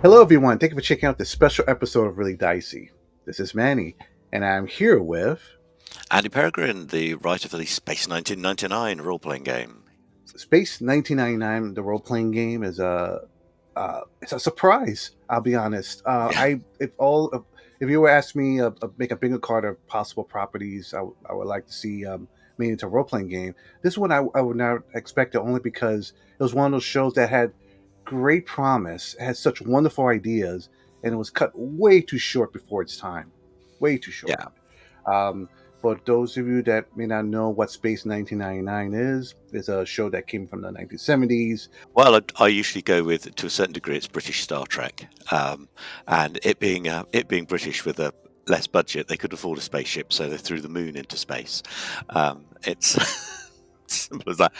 Hello, everyone. Thank you for checking out this special episode of Really Dicey. This is Manny, and I'm here with Andy Peregrine, the writer for the Space 1999 role-playing game. Space 1999. The role playing game is it's a surprise. I'll be honest. Yeah, If you were asked me make a bingo card of possible properties, I would like to see made into a role playing game. This one I would not expect it only because it was one of those shows that had great promise, it had such wonderful ideas, and it was cut way too short before its time. Way too short. yeah. Um, for those of you that may not know what Space 1999 is, it's a show that came from the 1970s. Well, I usually go with, to a certain degree, it's British Star Trek, and it being British with a less budget, they could afford a spaceship, so they threw the moon into space. It's simple as that.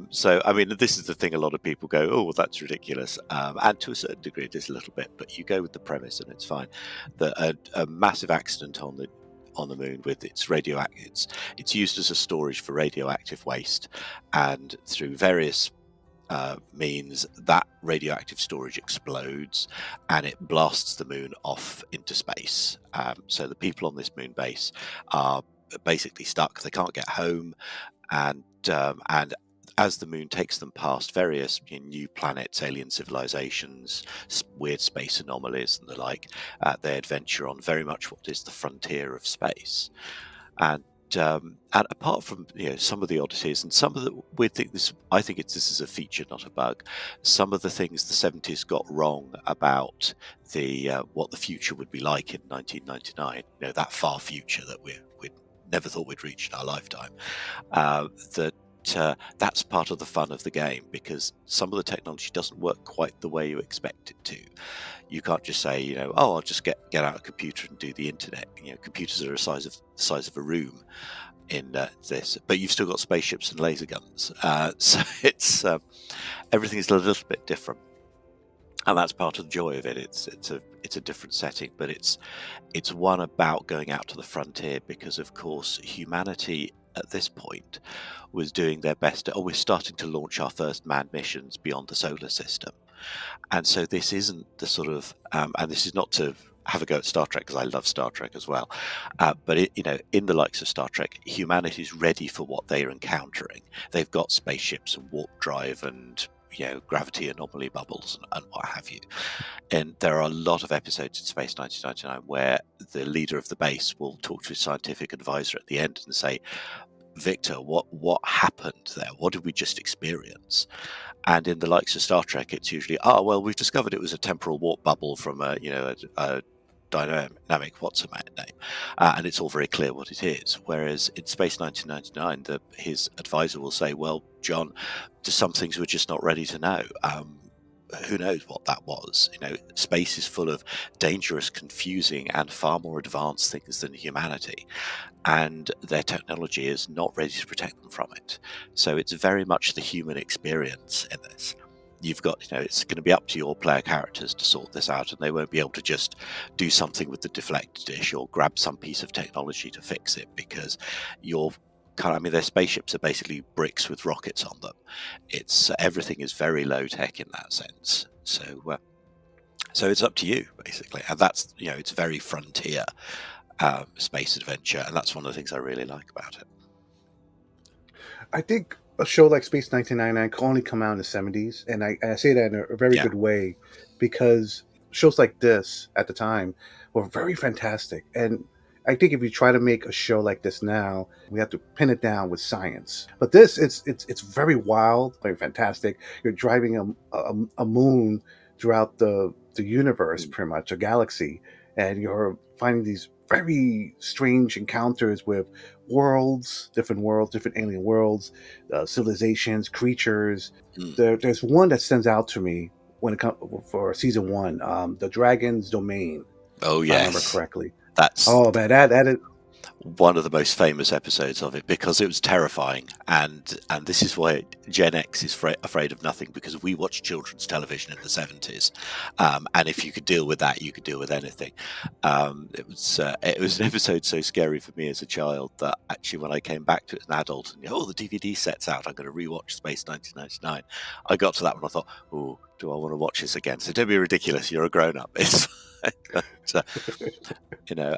So, I mean, this is the thing. A lot of people go, "Oh, well, that's ridiculous," and to a certain degree, it is a little bit. But you go with the premise, and it's fine. That a massive accident on the moon with its radioactive, it's used as a storage for radioactive waste, and through various means that radioactive storage explodes and it blasts the moon off into space. So the people on this moon base are basically stuck. They can't get home, and as the moon takes them past various new planets, alien civilizations, weird space anomalies, and the like, they adventure on very much what is the frontier of space. And apart from some of the oddities and some of the weird things, this is a feature, not a bug. Some of the things the 70s got wrong about the what the future would be like in 1999. That far future that we never thought we'd reach in our lifetime. That that's part of the fun of the game, because some of the technology doesn't work quite the way you expect it to. You can't just say, oh, I'll just get out a computer and do the internet. Computers are the size of a room in this, but you've still got spaceships and laser guns. So it's everything is a little bit different, and that's part of the joy of it. It's a different setting, but it's one about going out to the frontier, because of course humanity at this point was doing their best. We're starting to launch our first manned missions beyond the solar system, and so this isn't the sort of and this is not to have a go at Star Trek, because I love Star Trek as well, but in the likes of Star Trek, humanity's ready for what they're encountering. They've got spaceships and warp drive and gravity anomaly bubbles and what have you. And there are a lot of episodes in Space 1999 where the leader of the base will talk to his scientific advisor at the end and say, Victor, what happened there? What did we just experience? And in the likes of Star Trek, it's usually, well, we've discovered it was a temporal warp bubble from a dynamic name, and it's all very clear what it is. Whereas in Space 1999, his advisor will say, well, John, some things we're just not ready to know. Who knows what that was? Space is full of dangerous, confusing, and far more advanced things than humanity, and their technology is not ready to protect them from it. So it's very much the human experience in this. You've got, it's going to be up to your player characters to sort this out, and they won't be able to just do something with the deflect dish or grab some piece of technology to fix it, because their spaceships are basically bricks with rockets on them. It's everything is very low tech in that sense. So it's up to you basically, and that's it's very frontier space adventure, and that's one of the things I really like about it. I think a show like Space 1999 can only come out in the 70s, and I say that in a very Yeah, good way, because shows like this at the time were very fantastic. And I think if you try to make a show like this now, we have to pin it down with science. But this, it's very wild, very fantastic. You're driving a moon throughout the universe, pretty much a galaxy, and you're finding these very strange encounters with worlds, different alien worlds, civilizations, creatures. mm. There's one that stands out to me when it comes for season one, the Dragon's Domain, Oh if I remember yes, correctly. that's Oh man, that is one of the most famous episodes of it, because it was terrifying, and this is why Gen X is afraid of nothing because we watched children's television in the 70s, and if you could deal with that, you could deal with anything. It was an episode so scary for me as a child that actually when I came back to it as an adult and the DVD set's out, I'm going to rewatch Space 1999. I got to that one, I thought, oh, do I want to watch this again? So don't be ridiculous. You're a grown up. It's but,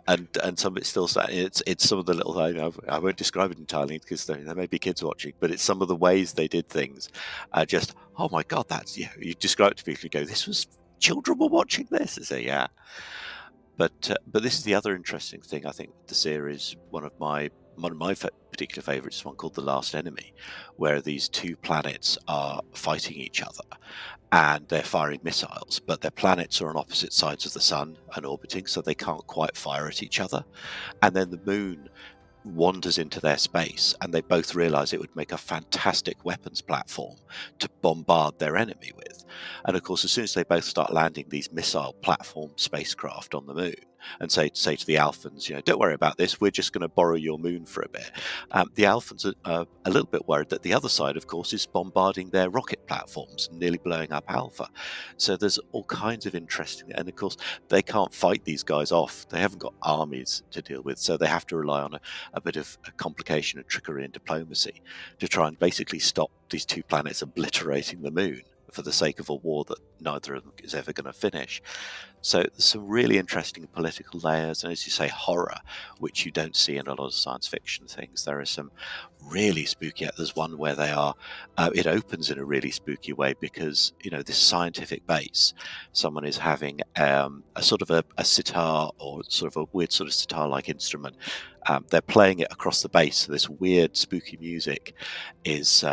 and some of it's still it's some of the little I won't describe it entirely because there may be kids watching, but it's some of the ways they did things. Just oh my god, that's you describe it to people, you go, this was children were watching this. I say yeah, but this is the other interesting thing. I think the series, one of my particular favourites is one called The Last Enemy, where these two planets are fighting each other and they're firing missiles, but their planets are on opposite sides of the sun and orbiting, so they can't quite fire at each other. And then the moon wanders into their space, and they both realize it would make a fantastic weapons platform to bombard their enemy with. And of course, as soon as they both start landing these missile platform spacecraft on the moon and say to the Alphans, don't worry about this, we're just going to borrow your moon for a bit. The Alphans are a little bit worried that the other side, of course, is bombarding their rocket platforms and nearly blowing up Alpha. So there's all kinds of interesting, and of course, they can't fight these guys off. They haven't got armies to deal with, so they have to rely on a bit of a complication and trickery and diplomacy to try and basically stop these two planets obliterating the moon for the sake of a war that neither of them is ever going to finish. So there's some really interesting political layers, and as you say, horror, which you don't see in a lot of science fiction things. There are some really spooky. There's one where they are. It opens in a really spooky way because this scientific base. Someone is having a sort of a sitar, or sort of a weird sort of sitar-like instrument. They're playing it across the base, so this weird spooky music is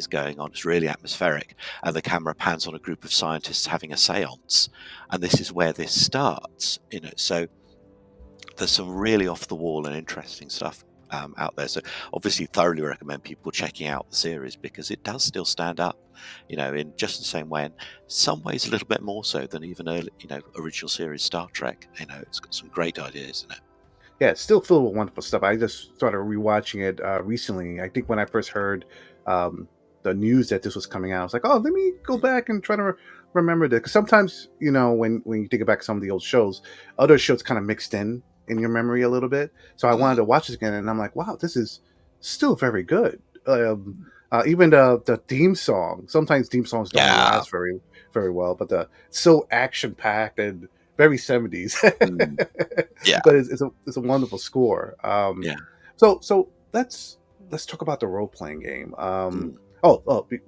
going on. It's really atmospheric, and the camera pans on a group of scientists having a séance, and this is where this starts. So there's some really off the wall and interesting stuff out there. So obviously, thoroughly recommend people checking out the series because it does still stand up, in just the same way, in some ways a little bit more so than even early, original series Star Trek. It's got some great ideas in it. Yeah, it's still filled with wonderful stuff. I just started rewatching it recently. I think when I first heard the news that this was coming out, I was like, oh, let me go back and try to remember this. Because sometimes, when you think about some of the old shows, other shows kind of mixed in your memory a little bit. So I wanted to watch this again, and I'm like, wow, this is still very good. Even the theme song. Sometimes theme songs don't last very, very well, but it's so action packed and very 70s. Yeah, but it's a wonderful score. yeah. So let's talk about the role playing game.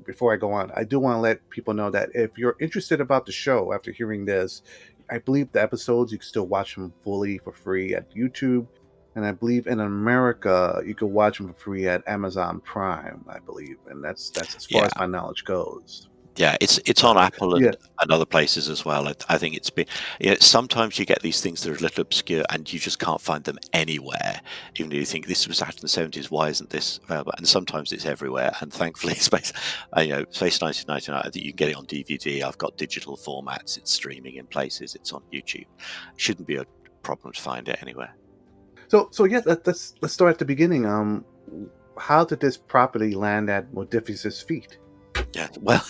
Before I go on, I do want to let people know that if you're interested about the show after hearing this, I believe the episodes you can still watch them fully for free at YouTube, and I believe in America you can watch them for free at Amazon Prime. I believe, and that's as far as my knowledge goes. Yeah, it's on Apple and other places as well. I think it's been. Sometimes you get these things that are a little obscure and you just can't find them anywhere. Even though you think this was out in the 70s, why isn't this available? And sometimes it's everywhere. And thankfully, Space 1999. I think you can get it on DVD. I've got digital formats. It's streaming in places. It's on YouTube. Shouldn't be a problem to find it anywhere. So yeah, let's start at the beginning. How did this property land at Modiphius' feet? Yeah, well,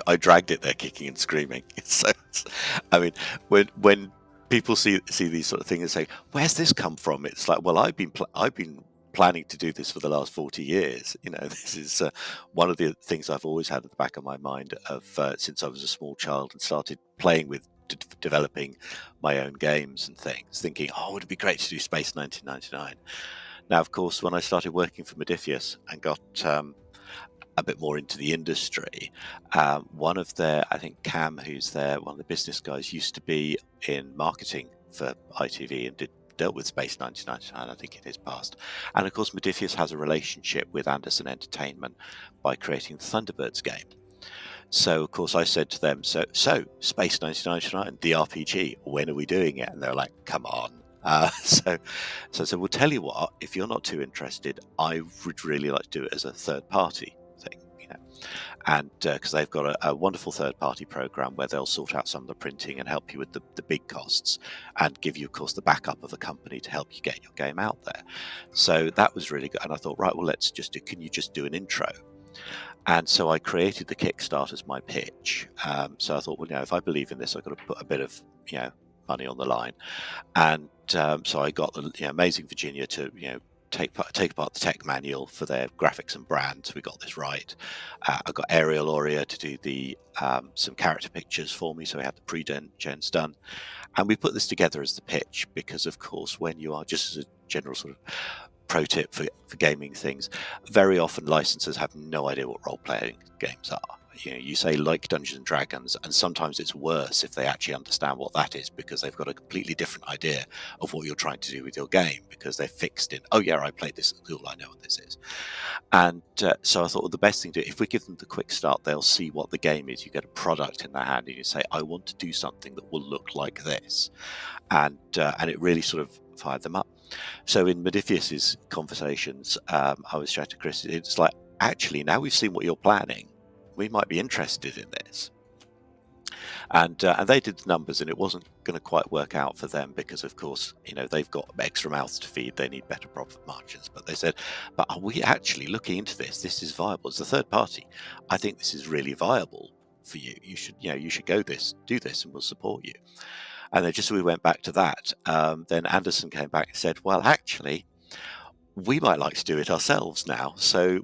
I dragged it there, kicking and screaming. So, I mean, when people see these sort of things and say, "Where's this come from?" It's like, well, I've been planning to do this for the last 40 years. This is one of the things I've always had at the back of my mind since I was a small child and started playing with developing my own games and things, thinking, "Oh, would it be great to do Space 1999?" Now, of course, when I started working for Modiphius and got a bit more into the industry, one of their, I think Cam, who's there, one of the business guys, used to be in marketing for ITV and dealt with Space 1999, I think, in his past. And of course, Modiphius has a relationship with Anderson Entertainment by creating the Thunderbirds game. So, of course, I said to them, so Space 1999, the RPG, when are we doing it? And they're like, come on. So I said, well, tell you what, if you're not too interested, I would really like to do it as a third party thing, and because they've got a wonderful third-party program where they'll sort out some of the printing and help you with the big costs and give you, of course, the backup of a company to help you get your game out there. So that was really good, and I thought, right, well, can you just do an intro? And so I created the Kickstart as my pitch. So I thought, well, if I believe in this, I've got to put a bit of money on the line. And so I got the amazing Virginia to take apart the tech manual for their graphics and brand. So we got this right. I got Ariel Aurea to do the some character pictures for me. So we had the pre-gens done. And we put this together as the pitch because, of course, when you are, just as a general sort of pro tip for gaming things, very often licensors have no idea what role-playing games are. You say like Dungeons and Dragons, and sometimes it's worse if they actually understand what that is, because they've got a completely different idea of what you're trying to do with your game, because they're fixed in, oh yeah, I played this at school, I know what this is. And so I thought, well, the best thing to do, if we give them the quick start, they'll see what the game is. You get a product in their hand and you say, I want to do something that will look like this. And it really sort of fired them up. So in Modiphius's conversations, I was chatting to Chris, it's like, actually, now we've seen what you're planning, we might be interested in this. And they did the numbers, and it wasn't going to quite work out for them because, of course, they've got extra mouths to feed. They need better profit margins. But they said, but are we actually looking into this? This is viable. As a third party, I think this is really viable for you. You should do this, and we'll support you. And then just as we went back to that, then Anderson came back and said, well, actually, we might like to do it ourselves now. So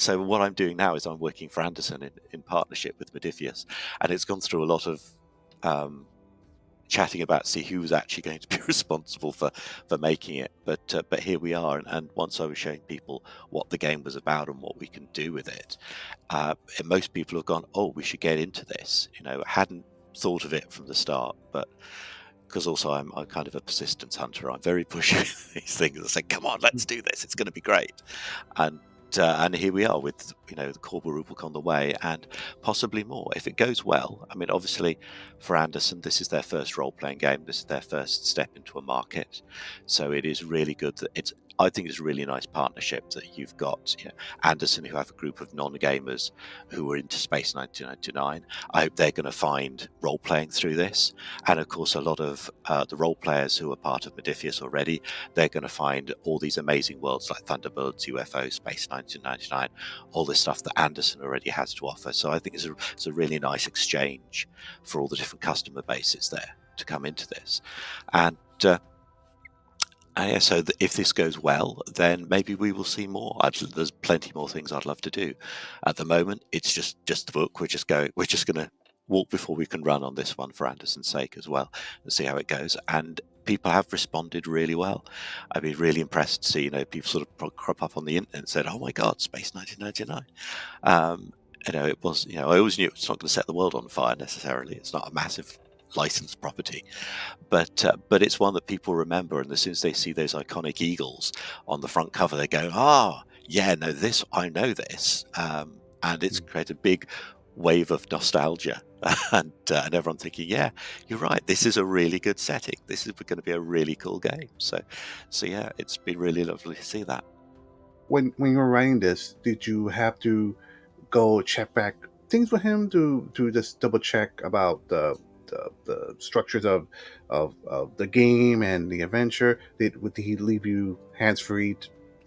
what I'm doing now is I'm working for Anderson in partnership with Modiphius, and it's gone through a lot of chatting about see who was actually going to be responsible for making it. But here we are, and once I was showing people what the game was about and what we can do with it, and most people have gone, oh, we should get into this. Hadn't thought of it from the start, but because also I'm kind of a persistence hunter, I'm very pushy with these things. I say, come on, let's do this, it's going to be great. And here we are with the Corba Rupel on the way, and possibly more if it goes well. I mean, obviously for Anderson, this is their first role-playing game, this is their first step into a market, so it is really good that I think it's a really nice partnership that you've got Anderson, who have a group of non-gamers who are into Space 1999. I hope they're going to find role-playing through this. And of course, a lot of the role players who are part of Modiphius already, they're going to find all these amazing worlds like Thunderbirds, UFO, Space 1999, all this stuff that Anderson already has to offer. So I think it's a really nice exchange for all the different customer bases there to come into this. And so if this goes well, then maybe we will see more. There's plenty more things I'd love to do. At the moment, it's just the book. We're just going to walk before we can run on this one for Anderson's sake as well, and see how it goes. And people have responded really well. I've been really impressed to see people sort of crop up on the internet and said, "Oh my God, Space 1999." It was I always knew it's not going to set the world on fire necessarily. It's not a massive licensed property, but it's one that people remember, and as soon as they see those iconic eagles on the front cover, they go, yeah, no, this, I know this, and it's created a big wave of nostalgia, and everyone thinking, yeah, you're right, this is a really good setting, this is going to be a really cool game. So yeah, it's been really lovely to see that. When you were writing this, did you have to go check back things with him to just double check about the structures of the game and the adventure? Did he leave you hands free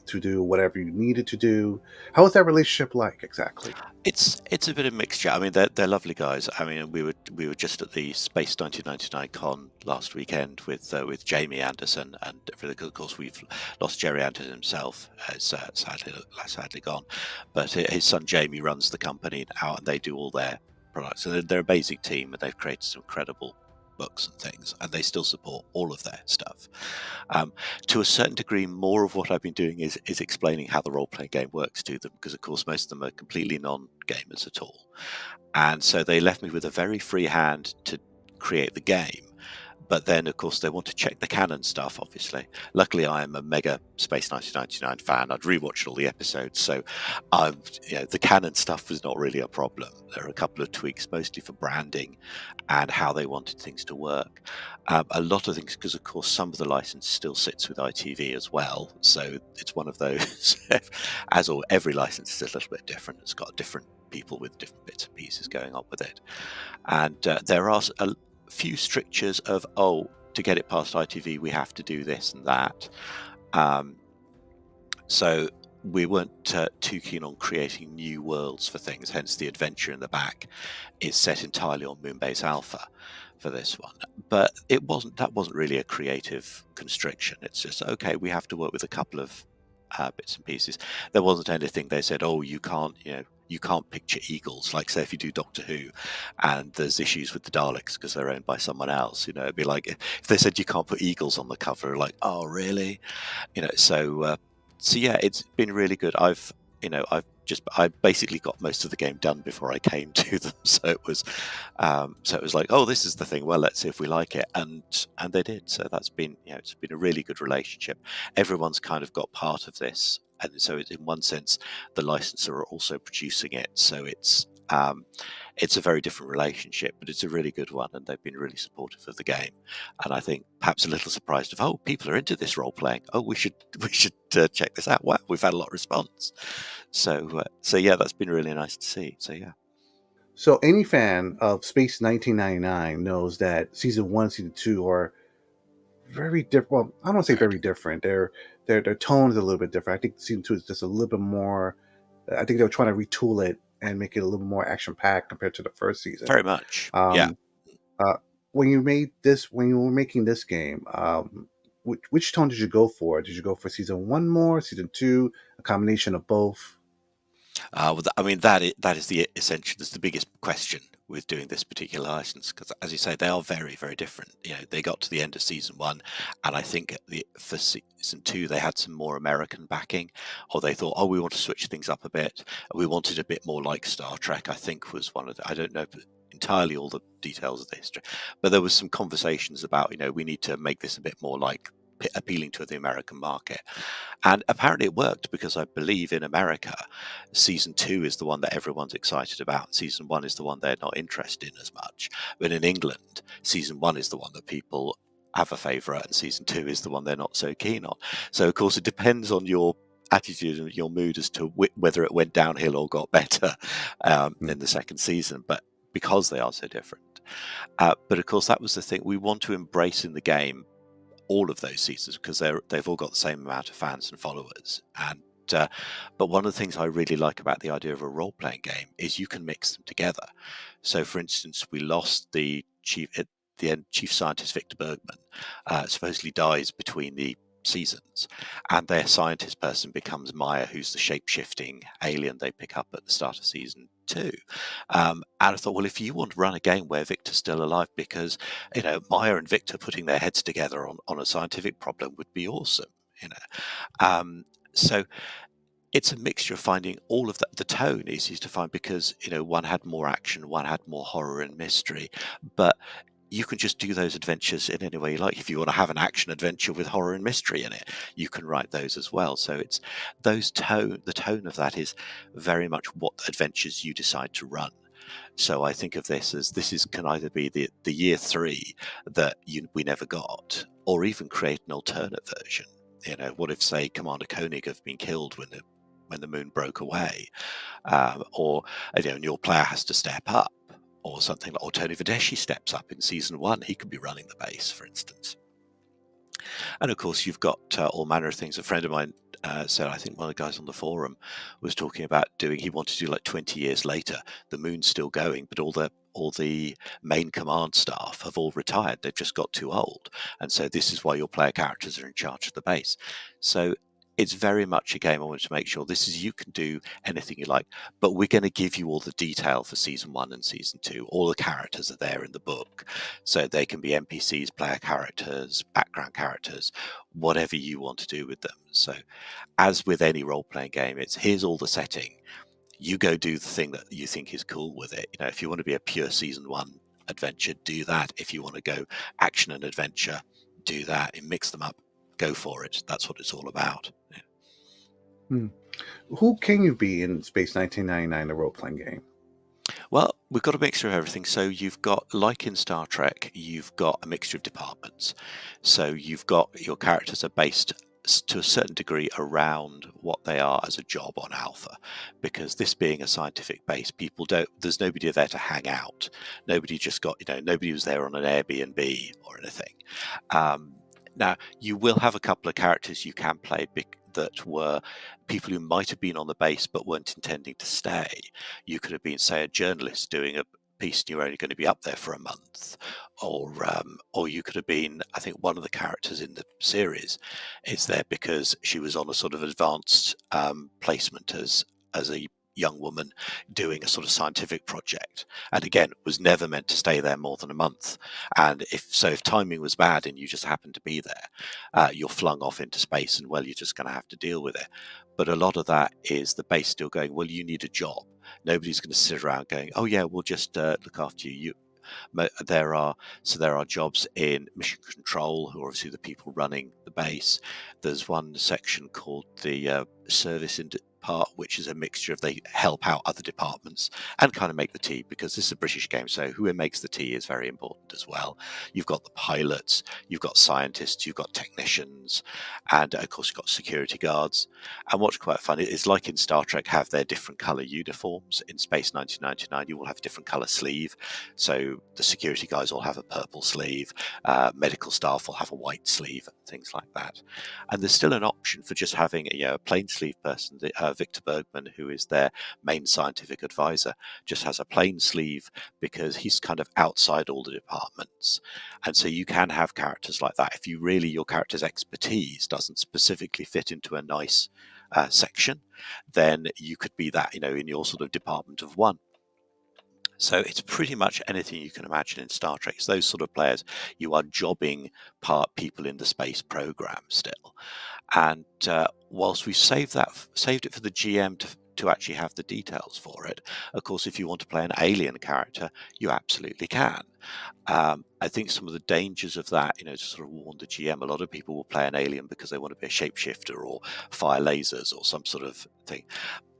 to do whatever you needed to do? How was that relationship like exactly? It's a bit of a mixture. I mean, they're lovely guys. I mean, we were just at the Space 1999 con last weekend with Jamie Anderson, and of course we've lost Jerry Anderson himself, has sadly gone, but his son Jamie runs the company now, and they do all their products. So they're a basic team, and they've created some incredible books and things, and they still support all of their stuff. To a certain degree, more of what I've been doing is explaining how the role-playing game works to them, because of course most of them are completely non-gamers at all, and so they left me with a very free hand to create the game. But then, of course, they want to check the canon stuff, obviously. Luckily, I am a mega Space 1999 fan. I'd rewatched all the episodes, so the canon stuff was not really a problem. There are a couple of tweaks, mostly for branding and how they wanted things to work. A lot of things, because, of course, some of the license still sits with ITV as well. So it's one of those, as all every license is a little bit different. It's got different people with different bits and pieces going on with it. And there are a few strictures of, to get it past ITV we have to do this and that, so we weren't too keen on creating new worlds for things, hence the adventure in the back is set entirely on Moonbase Alpha for this one. But that wasn't really a creative constriction. It's just, okay, we have to work with a couple of bits and pieces. There wasn't anything they said, oh, you can't picture eagles. Like, say, if you do Doctor Who and there's issues with the Daleks because they're owned by someone else, it'd be like if they said you can't put eagles on the cover, like, oh, really? So yeah, it's been really good. I basically got most of the game done before I came to them. So it was like, oh, this is the thing. Well, let's see if we like it, and they did. So that's been, it's been a really good relationship. Everyone's kind of got part of this, and so in one sense, the licensor are also producing it. So it's a very different relationship, but it's a really good one, and they've been really supportive of the game. And I think perhaps a little surprised of, oh, people are into this role playing. Oh, we should check this out. Wow, we've had a lot of response. So yeah, that's been really nice to see. So yeah. So any fan of Space 1999 knows that season 1, season 2 are very different. Well, I don't want to say very different. Their tone is a little bit different. I think season 2 is just a little bit more. I think they were trying to retool it and make it a little more action packed compared to the first season. Very much. Yeah. Um, when you were making this game, which tone did you go for? Did you go for season 1 more, season 2, a combination of both? I mean, that is the essential. That's the biggest question with doing this particular license, because, as you say, they are very, very different. They got to the end of season 1, and I think for season 2 they had some more American backing, or they thought, oh, we want to switch things up a bit. We wanted a bit more like Star Trek. I think was one of I don't know entirely all the details of the history, but there was some conversations about we need to make this a bit more like appealing to the American market. And apparently it worked, because I believe in America, season 2 is the one that everyone's excited about. Season 1 is the one they're not interested in as much. But in England, season 1 is the one that people have a favourite, and season 2 is the one they're not so keen on. So, of course, it depends on your attitude and your mood as to whether it went downhill or got better in the second season. But because they are so different. But, of course, that was the thing. We want to embrace in the game all of those seasons, because they've all got the same amount of fans and followers. And but one of the things I really like about the idea of a role-playing game is you can mix them together. So, for instance, we lost the chief at the end. Chief scientist Victor Bergman supposedly dies between the seasons, and their scientist person becomes Maya, who's the shape-shifting alien they pick up at the start of season 2. And I thought, well, if you want to run a game where Victor's still alive, because Maya and Victor putting their heads together on a scientific problem would be awesome. So it's a mixture of finding all of that. The tone is easy to find because one had more action, one had more horror and mystery, but you can just do those adventures in any way you like. If you want to have an action adventure with horror and mystery in it, you can write those as well. So it's the tone of that is very much what adventures you decide to run. So I think of this as can either be the year 3 that we never got, or even create an alternate version. What if, say, Commander Koenig have been killed when the moon broke away, or and your player has to step up, or something like, or Tony Vadeshi steps up in season 1. He could be running the base, for instance. And of course, you've got all manner of things. A friend of mine said, I think one of the guys on the forum was talking about he wanted to do like 20 years later. The moon's still going, but all the main command staff have all retired. They've just got too old. And so this is why your player characters are in charge of the base. So it's very much a game I wanted to make sure you can do anything you like, but we're going to give you all the detail for season 1 and season 2. All the characters are there in the book. So they can be NPCs, player characters, background characters, whatever you want to do with them. So as with any role-playing game, it's here's all the setting. You go do the thing that you think is cool with it. If you want to be a pure season 1 adventure, do that. If you want to go action and adventure, do that. And mix them up. Go for it. That's what it's all about. Yeah. Who can you be in Space 1999, the role-playing game? Well, we've got a mixture of everything. So you've got, like in Star Trek, you've got a mixture of departments. So you've got your characters are based to a certain degree around what they are as a job on Alpha, because this being a scientific base, there's nobody there to hang out. Nobody just got, nobody was there on an Airbnb or anything. Now, you will have a couple of characters you can play that were people who might have been on the base but weren't intending to stay. You could have been, say, a journalist doing a piece and you're only going to be up there for a month, or you could have been. I think one of the characters in the series is there because she was on a sort of advanced placement as a young woman doing a sort of scientific project, and again was never meant to stay there more than a month. And if timing was bad and you just happened to be there, you're flung off into space, and well, you're just going to have to deal with it. But a lot of that is the base still going, well, you need a job. Nobody's going to sit around going, oh yeah, we'll just look after you. There are jobs in mission control, who are obviously the people running the base. There's one section called the service part, which is a mixture of they help out other departments and kind of make the tea, because this is a British game, so who makes the tea is very important as well. You've got the pilots, you've got scientists, you've got technicians, and of course you've got security guards. And what's quite funny is, like in Star Trek, have their different color uniforms. In Space 1999, you will have a different color sleeve. So the security guys all have a purple sleeve, medical staff will have a white sleeve, things like that. And there's still an option for just having a plain sleeve person. Victor Bergman, who is their main scientific advisor, just has a plain sleeve because he's kind of outside all the departments. And so you can have characters like that if you really, your character's expertise doesn't specifically fit into a nice section, then you could be that, in your sort of department of one. So it's pretty much anything you can imagine in Star Trek. It's those sort of players. You are jobbing people in the space program still. And whilst we've saved it for the GM to actually have the details for it, of course, if you want to play an alien character, you absolutely can. I think some of the dangers of that, to sort of warn the GM, a lot of people will play an alien because they want to be a shapeshifter or fire lasers or some sort of thing.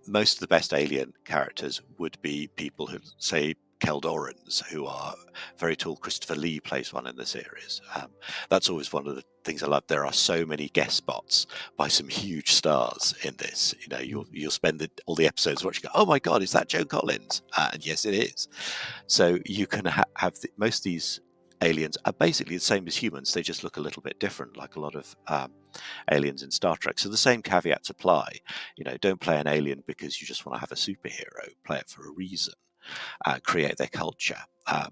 Most of the best alien characters would be people who, say, Keldorans, who are very tall. Christopher Lee plays one in the series. That's always one of the things I love. There are so many guest spots by some huge stars in this. You'll spend all the episodes watching. Oh my God, is that Joan Collins? And yes, it is. So you can have most of these aliens are basically the same as humans. They just look a little bit different, like a lot of aliens in Star Trek. So the same caveats apply. Don't play an alien because you just want to have a superhero. Play it for a reason. Create their culture.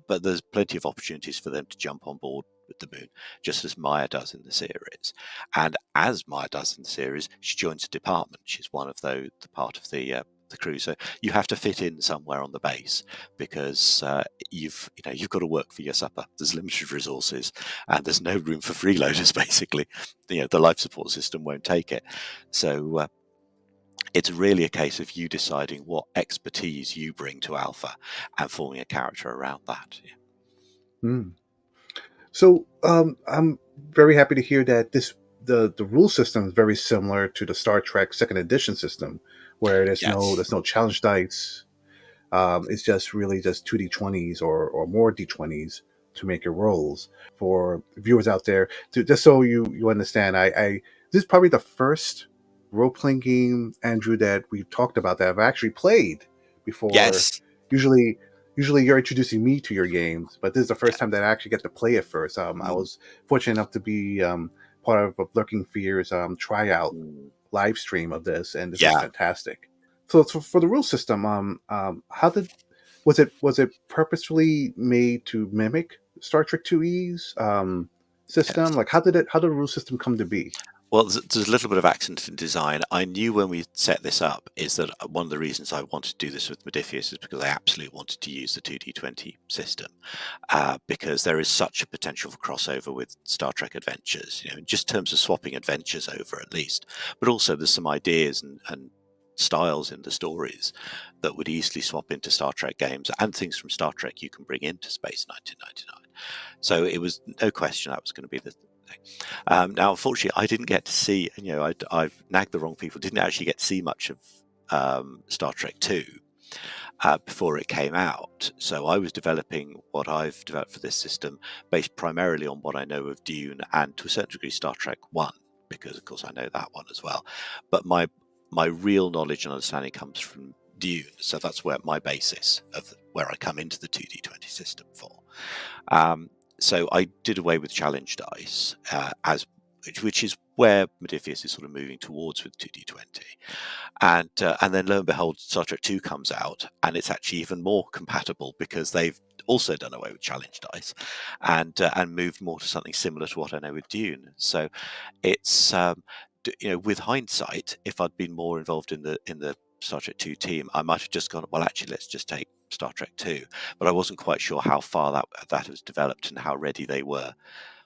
But there's plenty of opportunities for them to jump on board with the moon, just as Maya does in the series. And as Maya does in the series, she joins a department. She's one of the part of the crew. So you have to fit in somewhere on the base because you've got to work for your supper. There's limited resources and there's no room for freeloaders. Basically, the life support system won't take it. So it's really a case of you deciding what expertise you bring to Alpha and forming a character around that. Yeah. Hmm. So I'm very happy to hear that the rule system is very similar to the Star Trek Second Edition system, where Yes. there's no challenge dice. It's just really just 2d20s or more d20s to make your rolls. For viewers out there, just so you understand, I this is probably the first role playing game, Andrew, that we've talked about that I've actually played before. Yes. Usually, usually you're introducing me to your games, but this is the Yeah. first time that I actually get to play it first. I Mm. was fortunate enough to be part of Lurking Fear's tryout Mm. live stream of this, and this was Yeah. fantastic. So for the rule system, how did was it purposefully made to mimic Star Trek 2E's system? Yes. Like how did the rule system come to be? Well, there's a little bit of accident in design. I knew when we set this up is that one of the reasons I wanted to do this with Modiphius is because I absolutely wanted to use the 2D20 system, because there is such a potential for crossover with Star Trek Adventures, in just terms of swapping adventures over at least. But also there's some ideas and styles in the stories that would easily swap into Star Trek games, and things from Star Trek you can bring into Space 1999. So it was no question that was going to be the thing. Now, unfortunately, I didn't get to see, I've nagged the wrong people, didn't actually get to see much of Star Trek 2 before it came out. So I was developing what I've developed for this system based primarily on what I know of Dune and to a certain degree Star Trek 1, because of course I know that one as well. But my real knowledge and understanding comes from Dune. So that's where my basis of where I come into the 2D20 system for. so I did away with challenge dice, which is where Modiphius is sort of moving towards with 2d20. And then lo and behold, Star Trek 2 comes out, and it's actually even more compatible because they've also done away with challenge dice and moved more to something similar to what I know with Dune. So it's with hindsight, if I'd been more involved in the Star Trek 2 team, I might have just gone, well, actually, let's just take Star Trek 2. But I wasn't quite sure how far that has developed and how ready they were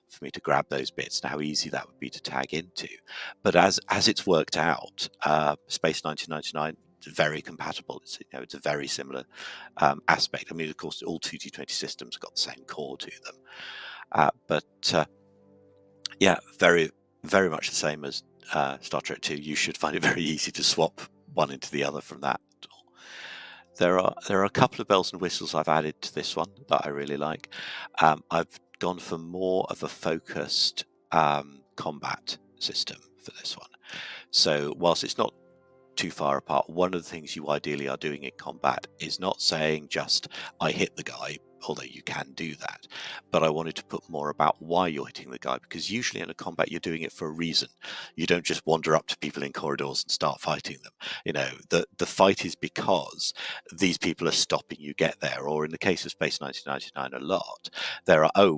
for me to grab those bits and how easy that would be to tag into. But as it's worked out, Space 1999 is very compatible. It's a very similar aspect. I mean, of course, all 2D20 systems got the same core to them, but yeah, very very much the same as Star Trek 2. You should find it very easy to swap one into the other from that. There are a couple of bells and whistles I've added to this one that I really like. I've gone for more of a focused combat system for this one. So whilst it's not too far apart, one of the things you ideally are doing in combat is not saying just I hit the guy, although you can do that, but I wanted to put more about why you're hitting the guy, because usually in a combat you're doing it for a reason. You don't just wander up to people in corridors and start fighting them. The fight is because these people are stopping you get there, or in the case of Space 1999 a lot,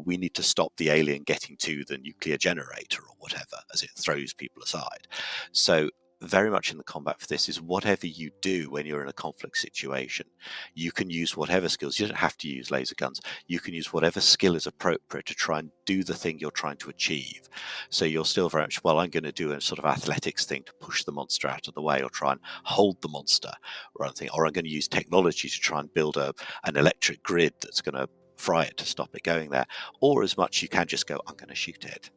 we need to stop the alien getting to the nuclear generator or whatever, as it throws people aside. So very much in the combat for this is whatever you do when you're in a conflict situation, you can use whatever skills. You don't have to use laser guns. You can use whatever skill is appropriate to try and do the thing you're trying to achieve. So you're still very much, well, I'm going to do a sort of athletics thing to push the monster out of the way or try and hold the monster or anything, or I'm going to use technology to try and build an electric grid that's going to fry it to stop it going there. Or as much you can just go, I'm going to shoot it.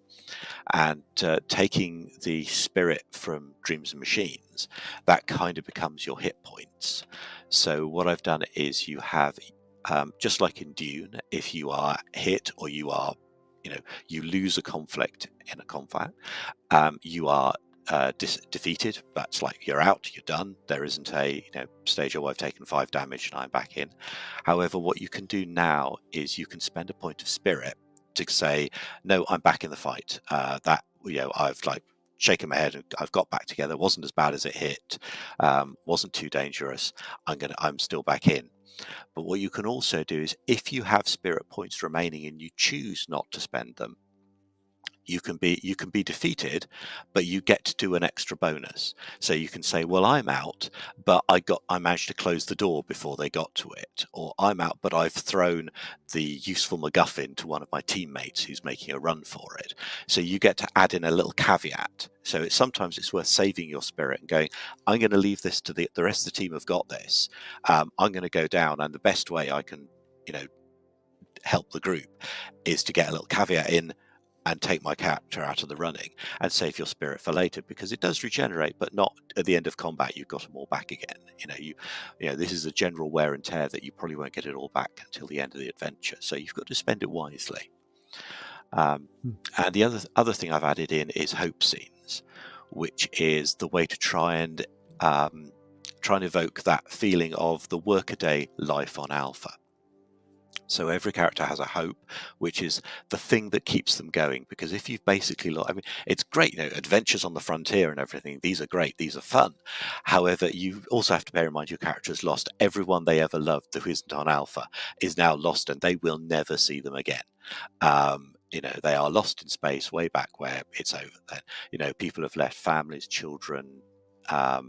And taking the spirit from Dreams and Machines, that kind of becomes your hit points. So what I've done is you have, just like in Dune, if you are hit or you are, you lose a conflict in a combat, you are defeated. That's like you're out, you're done. There isn't a stage, I've taken 5 damage and I'm back in. However, what you can do now is you can spend a point of spirit to say, no, I'm back in the fight. I've shaken my head and I've got back together. It wasn't as bad as it hit. Wasn't too dangerous. I'm still back in. But what you can also do is, if you have spirit points remaining and you choose not to spend them, you can be defeated, but you get to do an extra bonus. So you can say, well, I'm out, but I managed to close the door before they got to it, or I'm out, but I've thrown the useful MacGuffin to one of my teammates who's making a run for it. So you get to add in a little caveat. So sometimes it's worth saving your spirit and going, I'm going to leave this to the rest of the team have got this. I'm going to go down, and the best way I can, help the group is to get a little caveat in and take my character out of the running and save your spirit for later, because it does regenerate, but not at the end of combat. You've got them all back again. This is a general wear and tear that you probably won't get it all back until the end of the adventure. So you've got to spend it wisely. And the other thing I've added in is hope scenes, which is the way to try and evoke that feeling of the workaday life on Alpha. So every character has a hope, which is the thing that keeps them going. Because if you've basically, it's great, adventures on the frontier and everything. These are great. These are fun. However, you also have to bear in mind your character has lost everyone they ever loved who isn't on Alpha is now lost, and they will never see them again. They are lost in space way back where it's over then. People have left families, children,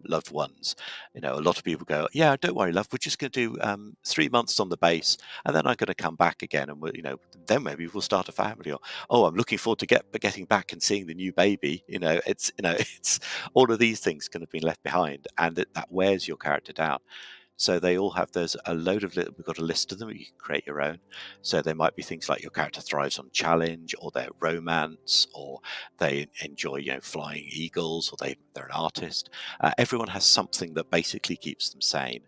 loved ones. A lot of people go, yeah, don't worry, love, we're just going to do 3 months on the base, and then I'm going to come back again, and then maybe we'll start a family. Or, oh, I'm looking forward to getting back and seeing the new baby. It's all of these things can have been left behind, and that wears your character down. So they all have, there's a load of, we've got a list of them, you can create your own. So there might be things like your character thrives on challenge, or their romance, or they enjoy, flying eagles, or they're an artist. Everyone has something that basically keeps them sane.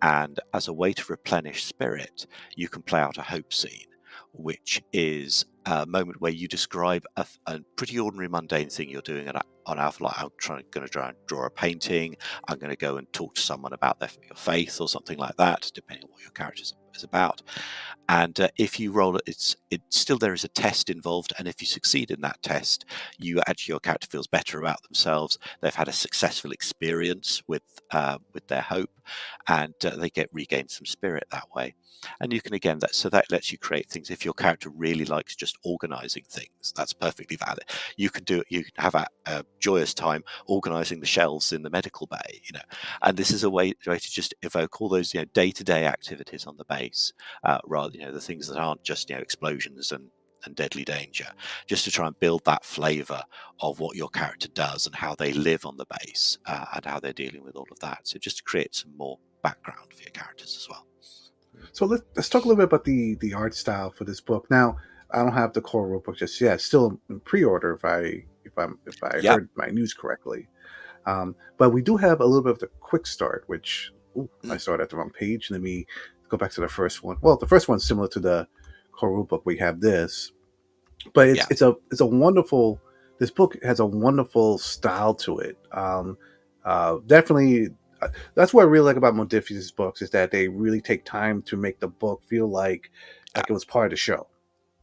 And as a way to replenish spirit, you can play out a hope scene, which is moment where you describe a pretty ordinary mundane thing you're doing on Alpha. Like, I'm going to try and draw a painting. I'm going to go and talk to someone about your faith or something like that, depending on what your character is about. And if you roll it, it's still there is a test involved, and if you succeed in that test, your character feels better about themselves. They've had a successful experience with their hope, and they regain some spirit that way. And you can again that lets you create things. If your character really likes just organizing things, that's perfectly valid. You can do it. You can have a joyous time organizing the shelves in the medical bay, and this is a way to just evoke all those day-to-day activities on the base, rather the things that aren't just explosions and deadly danger, just to try and build that flavor of what your character does and how they live on the base, and how they're dealing with all of that. So just to create some more background for your characters as well. So let's talk a little bit about the art style for this book. Now, I don't have the core rulebook just yet. It's still in pre-order if I Yeah. heard my news correctly. But we do have a little bit of the quick start, which I started at the wrong page. Let me go back to the first one. Well, the first one's similar to the core rulebook. We have this, but it's a wonderful. This book has a wonderful style to it. Definitely, that's what I really like about Modiphius' books is that they really take time to make the book feel like it was part of the show.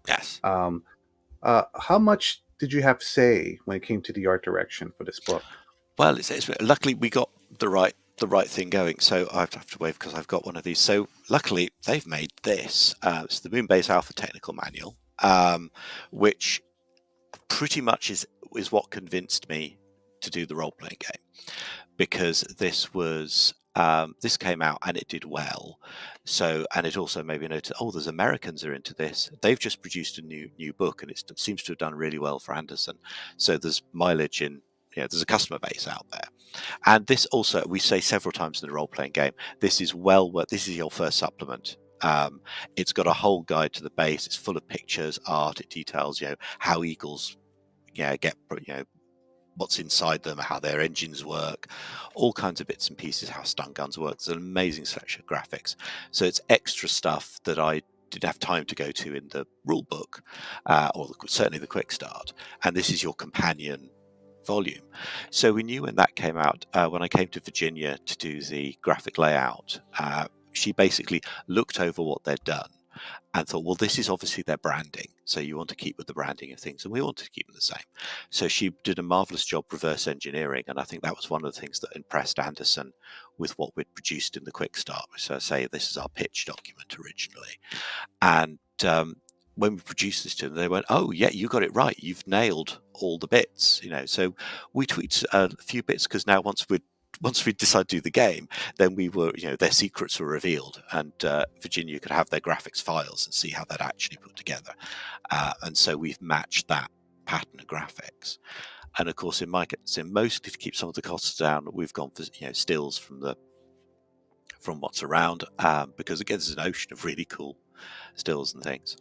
Yes. How much did you have to say when it came to the art direction for this book? Well, it's luckily we got the right thing going. So I have to wave because I've got one of these. So luckily they've made this. It's the Moonbase Alpha Technical Manual, which pretty much is what convinced me to do the role playing game, because this came out and it did well. So, and it also maybe noted, there's Americans are into this. They've just produced a new book, and it seems to have done really well for Anderson. So there's mileage in, there's a customer base out there. And this also, we say several times in the role playing game, this is this is your first supplement. It's got a whole guide to the base. It's full of pictures, art. It details, how eagles, get, what's inside them, how their engines work, all kinds of bits and pieces, how stun guns work. There's an amazing selection of graphics. So it's extra stuff that I didn't have time to go to in the rule book, or certainly the quick start. And this is your companion volume. So we knew when that came out, when I came to Virginia to do the graphic layout, she basically looked over what they'd done and thought, well, this is obviously their branding. So you want to keep with the branding of things, and we want to keep them the same. So she did a marvelous job reverse engineering, and I think that was one of the things that impressed Anderson with what we'd produced in the quick start. So I say this is our pitch document originally, and when we produced this to them, they went, "Oh yeah, you got it right. You've nailed all the bits." So we tweaked a few bits because now once we decided to do the game, then we were, their secrets were revealed, and Virginia could have their graphics files and see how that actually put together. And so we've matched that pattern of graphics. And of course, in my case, mostly to keep some of the costs down, we've gone for stills from what's around, because again, there's an ocean of really cool stills and things.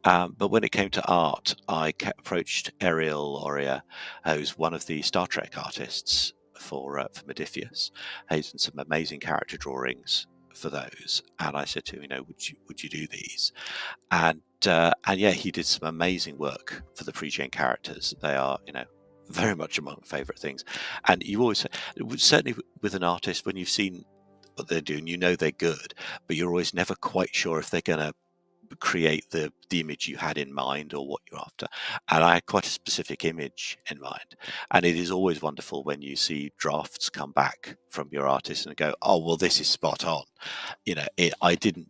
But when it came to art, I approached Ariel Oria, who's one of the Star Trek artists for Modiphius. He's done some amazing character drawings for those, and I said to him, would you do these? And yeah, he did some amazing work for the pre-gen characters. They are, very much among my favourite things. And you always, certainly with an artist, when you've seen what they're doing, they're good, but you're always never quite sure if they're going to create the image you had in mind or what you're after. And I had quite a specific image in mind, and it is always wonderful when you see drafts come back from your artist and go, oh well, this is spot on. I didn't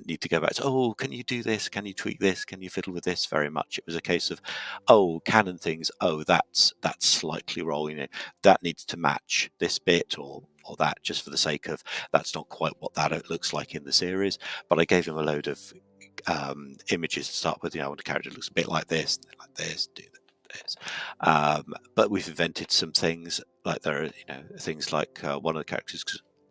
need to go back to, oh, can you do this, can you tweak this, can you fiddle with this very much. It was a case of, oh, canon things, oh, that's slightly wrong, that needs to match this bit or that, just for the sake of, that's not quite what that looks like in the series. But I gave him a load of images to start with. I want a character that looks a bit like this, do this. But we've invented some things, like there are things like one of the characters,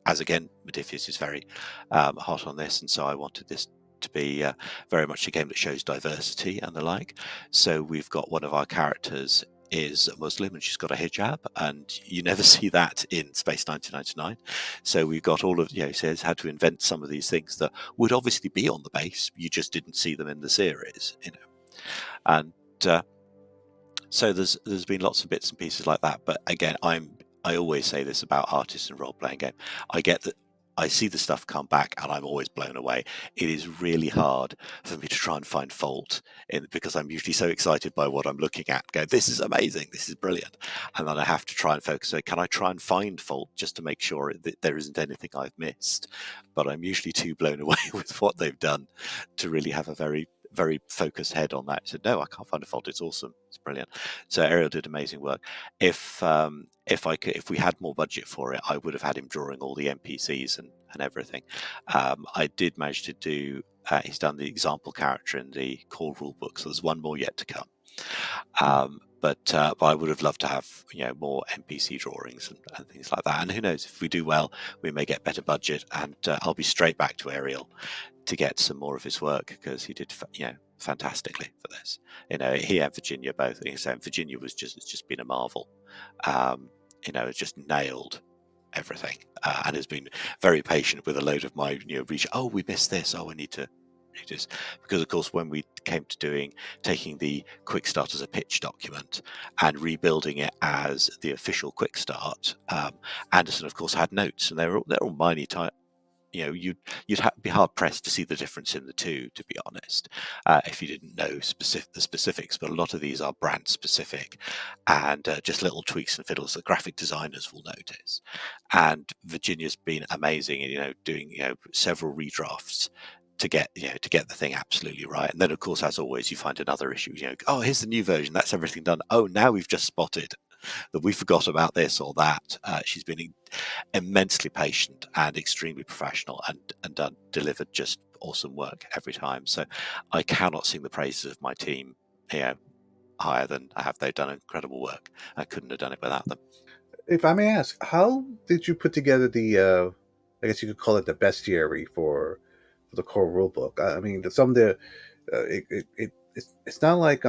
as again Modiphius is very hot on this, and so I wanted this to be very much a game that shows diversity and the like. So we've got one of our characters is a Muslim, and she's got a hijab, and you never see that in Space 1999. So we've got all of, says how to invent some of these things that would obviously be on the base, you just didn't see them in the series, And so there's been lots of bits and pieces like that. But again, I always say this about artists and role playing game. I see the stuff come back and I'm always blown away. It is really hard for me to try and find fault because I'm usually so excited by what I'm looking at. Go, this is amazing, this is brilliant, and then I have to try and focus. So can I try and find fault just to make sure that there isn't anything I've missed? But I'm usually too blown away with what they've done to really have a very focused head on that. So no, I can't find a fault. It's awesome. It's brilliant. So Ariel did amazing work. If we had more budget for it, I would have had him drawing all the NPCs and everything. I did manage to do. He's done the example character in the core rule book, so there's one more yet to come. But I would have loved to have more NPC drawings and things like that. And who knows, if we do well, we may get better budget, and I'll be straight back to Ariel to get some more of his work, because he did fantastically for this. He and Virginia both. So Virginia it's just been a marvel. It's just nailed everything, and has been very patient with a load of my reach. Oh, we missed this. Oh, I need to do this, because of course when we came to taking the quick start as a pitch document and rebuilding it as the official quick start, Anderson of course had notes, and they're all minor type. You'd be hard pressed to see the difference in the two, to be honest, if you didn't know the specifics. But a lot of these are brand specific, and just little tweaks and fiddles that graphic designers will notice. And Virginia's been amazing, doing several redrafts to get the thing absolutely right. And then of course, as always, you find another issue. Oh, here's the new version. That's everything done. Oh, now we've just spotted that we forgot about this or that. She's been immensely patient and extremely professional, and delivered just awesome work every time. So I cannot sing the praises of my team higher than I have. They've done incredible work. I couldn't have done it without them. If I may ask, how did you put together the? I guess you could call it the bestiary for the core rulebook. I mean, some of the it's not like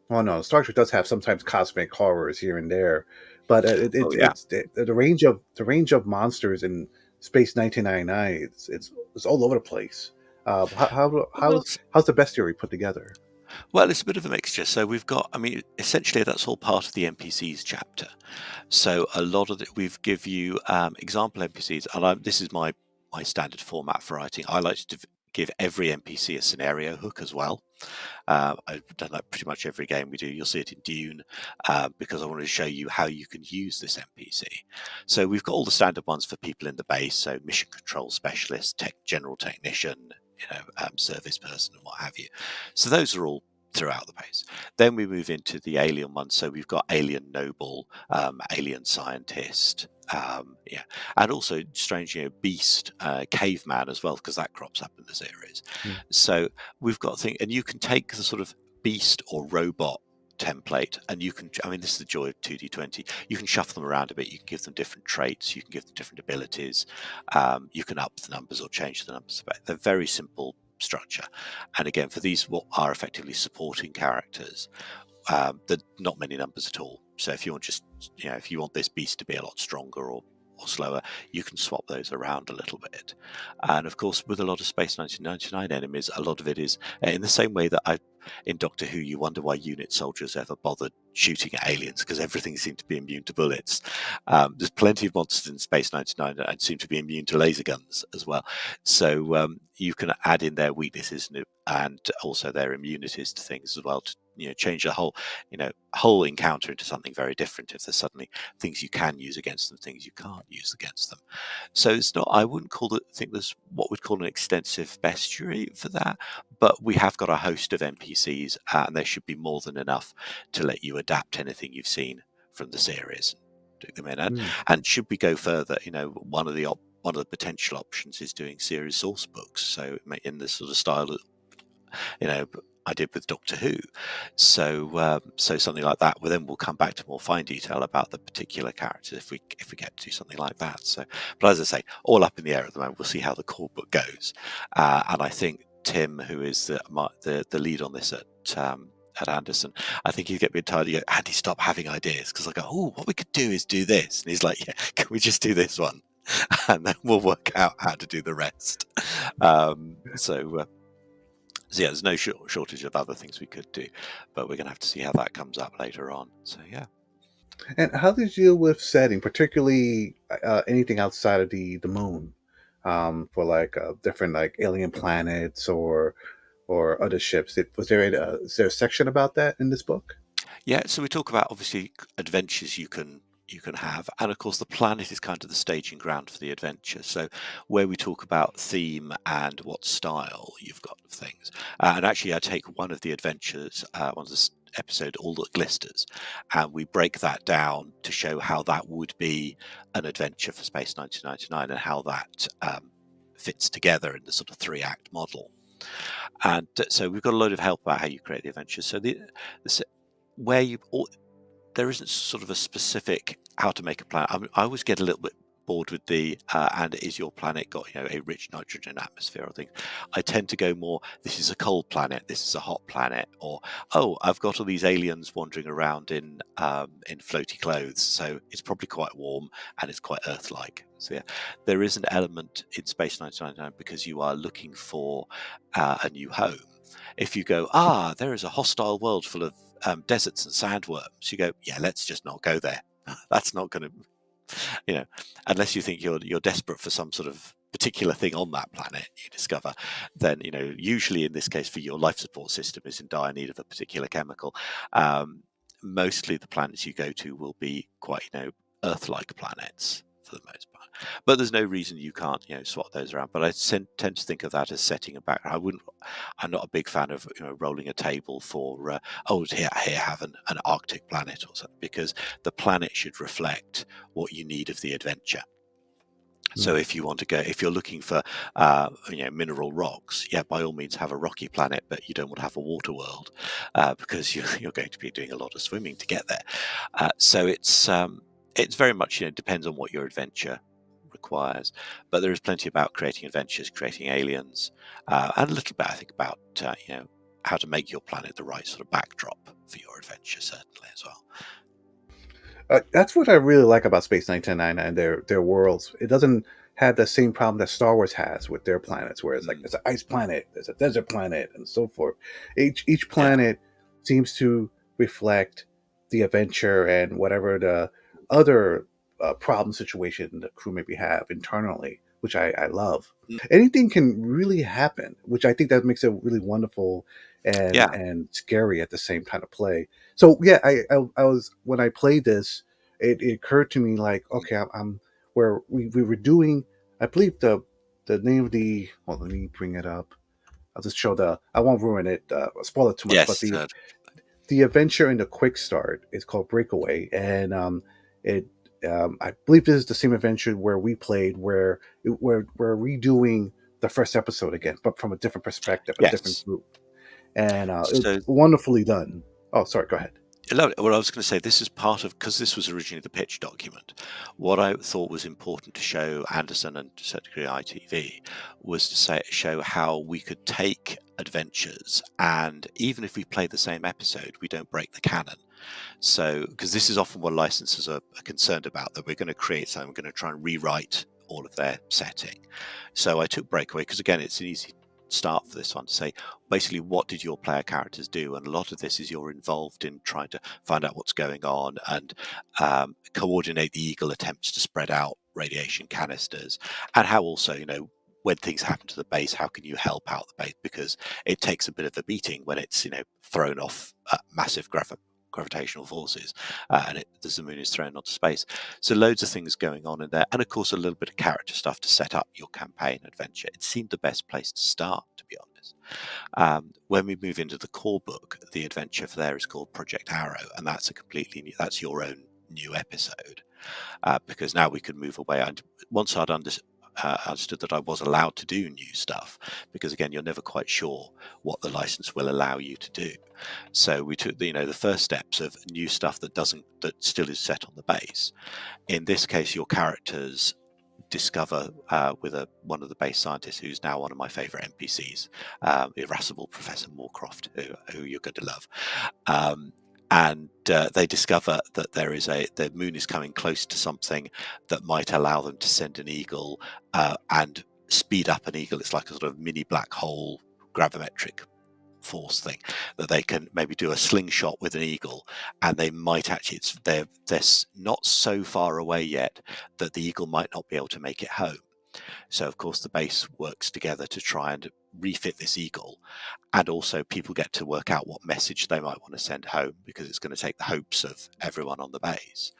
well, no, Star Trek does have sometimes cosmic horrors here and there, but Oh yeah. it's the range of monsters in Space 1999. It's all over the place. Well, How's the bestiary put together? well, it's a bit of a mixture. So we've got, essentially that's all part of the NPCs chapter. So a lot of it, we've give you example NPCs, and this is my standard format for writing. I like to give every NPC a scenario hook as well. I've done that pretty much every game we do. You'll see it in Dune, because I want to show you how you can use this NPC. So we've got all the standard ones for people in the base, so mission control specialist, general technician, service person, and what have you. So those are all throughout the base. Then we move into the alien ones. So we've got alien noble, alien scientist, and also strange, beast, caveman as well, because that crops up in the series. So we've got things, and you can take the sort of beast or robot template, and you can, this is the joy of 2D20, you can shuffle them around a bit, you can give them different traits, you can give them different abilities, you can up the numbers or change the numbers. They're very simple structure, and again, for these what are effectively supporting characters, there are not many numbers at all. So if you want if you want this beast to be a lot stronger or slower, you can swap those around a little bit. And of course, with a lot of Space 1999 enemies, a lot of it is in the same way that in Doctor Who, you wonder why unit soldiers ever bothered shooting at aliens, because everything seemed to be immune to bullets. There's plenty of monsters in Space 99 that seem to be immune to laser guns as well. So you can add in their weaknesses and also their immunities to things as well, to change the whole encounter into something very different if there's suddenly things you can use against them, things you can't use against them. So it's not, I wouldn't think there's what we'd call an extensive bestiary for that, but we have got a host of NPCs, and there should be more than enough to let you adapt anything you've seen from the series, do them in. And should we go further, one of the potential options is doing series source books, so in this sort of style of, I did with Doctor Who. So something like that. Well, then we'll come back to more fine detail about the particular characters if we get to do something like that. So, but as I say, all up in the air at the moment. We'll see how the core book goes, and I think Tim, who is the lead on this at Anderson, I think he'd get me entirely. Andy, stop having ideas, because I go, oh, what we could do is do this, and he's like, yeah, can we just do this one, and then we'll work out how to do the rest. So yeah, there's no shortage of other things we could do, but we're going to have to see how that comes up later on. So yeah. And how did you deal with setting, particularly anything outside of the moon, for like different like alien planets or other ships? Is there a section about that in this book? Yeah, so we talk about obviously adventures you can have, and of course the planet is kind of the staging ground for the adventure. So where we talk about theme and what style you've got of things, and actually I take one of the adventures, one of the episode All That Glisters, and we break that down to show how that would be an adventure for Space 1999 and how that fits together in the sort of 3-act model. And so we've got a load of help about how you create the adventures. So the where you there isn't sort of a specific how to make a planet. I always get a little bit bored with the and is your planet got a rich nitrogen atmosphere or things. I tend to go more, this is a cold planet, this is a hot planet, or oh, I've got all these aliens wandering around in floaty clothes, so it's probably quite warm and it's quite Earth-like. So yeah, there is an element in Space 1999 because you are looking for a new home. If you go, there is a hostile world full of deserts and sandworms, you go, yeah, let's just not go there. That's not going to, unless you think you're desperate for some sort of particular thing on that planet you discover, then usually in this case for your life support system is in dire need of a particular chemical. Mostly the planets you go to will be quite Earth-like planets for the most part, but there's no reason you can't swap those around. But I tend to think of that as setting a background. I'm not a big fan of rolling a table for here have an Arctic planet or something, because the planet should reflect what you need of the adventure. So Hmm. if you want to go, if you're looking for mineral rocks, yeah, by all means have a rocky planet, but you don't want to have a water world because you're going to be doing a lot of swimming to get there. So it's very much depends on what your adventure requires, but there is plenty about creating adventures, creating aliens, and a little bit I think about how to make your planet the right sort of backdrop for your adventure, certainly as well. That's what I really like about Space 1999 and their worlds. It doesn't have the same problem that Star Wars has with their planets, where it's like Mm, there's an ice planet, there's a desert planet, and so forth. Each yeah. planet seems to reflect the adventure and whatever the other problem situation the crew maybe have internally, which I love. Mm, Anything can really happen, which I think that makes it really wonderful yeah. and scary at the same time to play. So yeah, I was when I played this, it occurred to me like, Mm, okay, I'm where we were doing. I believe the name of the. Well, let me bring it up. I'll just show the. I won't ruin it, spoil it too much. But yes. the adventure in the quick start is called Breakaway, and it. I believe this is the same adventure where we played, where we're redoing the first episode again, but from a different perspective, a different Yes. group, and it's So wonderfully done. Oh, sorry, go ahead. Well, I was going to say this is part of, because this was originally the pitch document. What I thought was important to show Anderson and to a certain degree ITV was to show how we could take adventures, and even if we play the same episode, we don't break the canon. So, because this is often what licensors are concerned about, that we're going to create something, we're going to try and rewrite all of their setting. So I took Breakaway because, again, it's an easy start for this one to say, basically, what did your player characters do? And a lot of this is you're involved in trying to find out what's going on and coordinate the Eagle attempts to spread out radiation canisters, and how also, when things happen to the base, how can you help out the base? Because it takes a bit of a beating when it's, thrown off massive gravitational forces, as the moon is thrown onto space. So loads of things going on in there, and of course a little bit of character stuff to set up your campaign adventure. It seemed the best place to start, to be honest. When we move into the core book, the adventure for there is called Project Arrow, and that's a completely new, that's your own new episode, because now we can move away. And once I'd understood that I was allowed to do new stuff, because again, you're never quite sure what the license will allow you to do. So we took the first steps of new stuff that still is set on the base. In this case, your characters discover with one of the base scientists, who's now one of my favorite NPCs, irascible Professor Moorcroft, who you're going to love. And they discover that the moon is coming close to something that might allow them to send an eagle and speed up an eagle. It's like a sort of mini black hole gravimetric force thing, that they can maybe do a slingshot with an eagle, and they might actually, they're not so far away yet that the eagle might not be able to make it home. So of course the base works together to try and refit this eagle, and also people get to work out what message they might want to send home, because it's going to take the hopes of everyone on the base.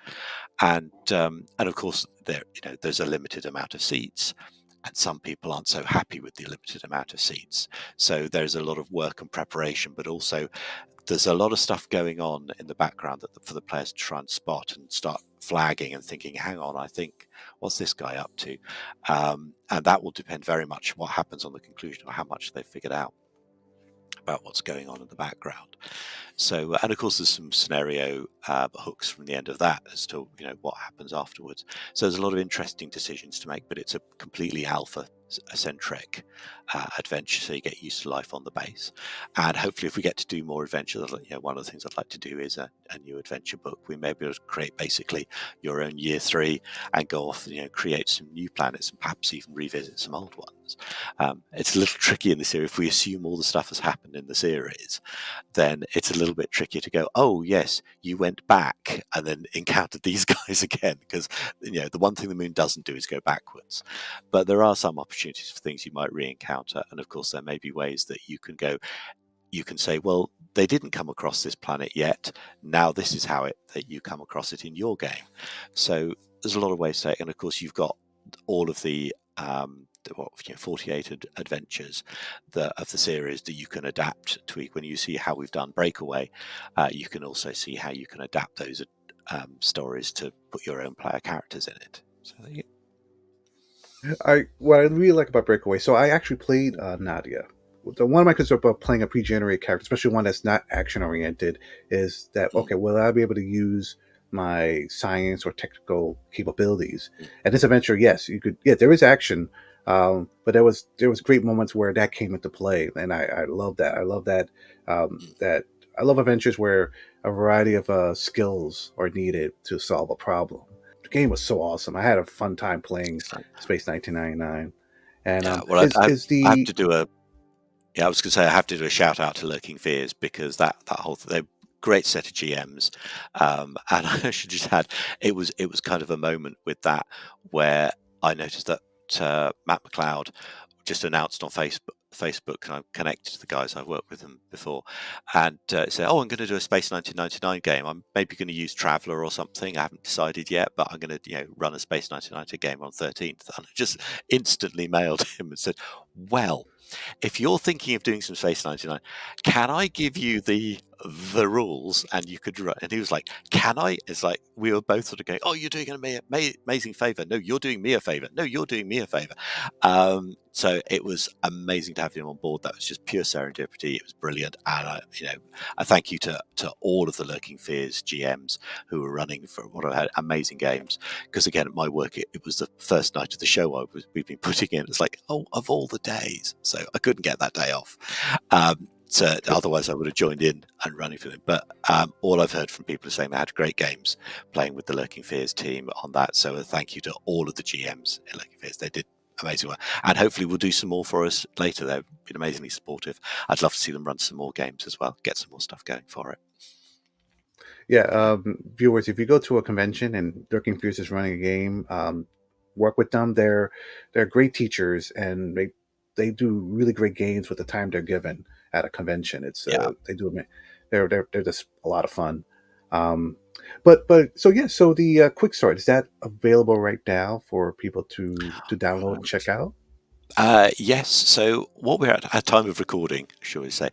And of course there's a limited amount of seats, and some people aren't so happy with the limited amount of seats. So there's a lot of work and preparation, but also there's a lot of stuff going on in the background for the players to try and spot and start flagging and thinking, hang on, I think, what's this guy up to? And that will depend very much what happens on the conclusion, or how much they've figured out about what's going on in the background. So, and of course, there's some scenario hooks from the end of that as to what happens afterwards. So there's a lot of interesting decisions to make, but it's a completely alpha-centric adventure, so you get used to life on the base. And hopefully, if we get to do more adventures, one of the things I'd like to do is a new adventure book. We may be able to create basically your own year 3 and go off and create some new planets, and perhaps even revisit some old ones. It's a little tricky in this series. If we assume all the stuff has happened in the series, then it's a little bit trickier to go, oh yes, you went back and then encountered these guys again, because the one thing the moon doesn't do is go backwards. But there are some opportunities for things you might re-encounter, and of course there may be ways that you can say, well, they didn't come across this planet yet, now this is how that you come across it in your game. So there's a lot of ways to take, and of course you've got all of the 48 adventures of the series that you can adapt, tweak. When you see how we've done Breakaway, you can also see how you can adapt those stories to put your own player characters in it. So What I really like about Breakaway, so I actually played Nadia. One of my concerns about playing a pre-generated character, especially one that's not action oriented, is that okay, will I be able to use my science or technical capabilities? And this adventure, yes, you could. Yeah, there is action, but there was great moments where that came into play, and I love that. I love that. That I love adventures where a variety of skills are needed to solve a problem. The game was so awesome. I had a fun time playing Space 1999. And yeah, well, is I have the to do a I was going to say I have to do a shout out to Lurking Fears, because that whole they're great set of GMs, and I should just add it was kind of a moment with that where I noticed that Matt McLeod just announced on Facebook, and I'm connected to the guys, I've worked with them before, and said, oh, I'm going to do a Space 1999 game. I'm maybe going to use Traveller or something. I haven't decided yet, but I'm going to run a Space 1999 game on 13th. And I just instantly mailed him and said, well, if you're thinking of doing some Space 99, can I give you the rules and you could run? And he was like, can I? It's like we were both sort of going, oh, you're doing an amazing favor. No, you're doing me a favor. No, you're doing me a favor. So it was amazing to have him on board. That was just pure serendipity. It was brilliant. And I thank you to all of the Lurking Fears GMs who were running for what I had amazing games. Because again, at my work, it was the first night of the show we've been putting in. It's like, oh, of all the days. So I couldn't get that day off. So otherwise I would have joined in and running for them. But all I've heard from people is saying they had great games playing with the Lurking Fears team on that. So a thank you to all of the GMs in Lurking Fears. They did amazing work. And hopefully we'll do some more for us later. They've been amazingly supportive. I'd love to see them run some more games as well, get some more stuff going for it. Yeah, viewers, if you go to a convention and Lurking Fears is running a game, work with them. They're great teachers, and they do really great games with the time they're given at a convention. It's they do they're just a lot of fun. But so yeah, so the quick start, is that available right now for people to download and check out? Yes. So what we're at time of recording, shall we say,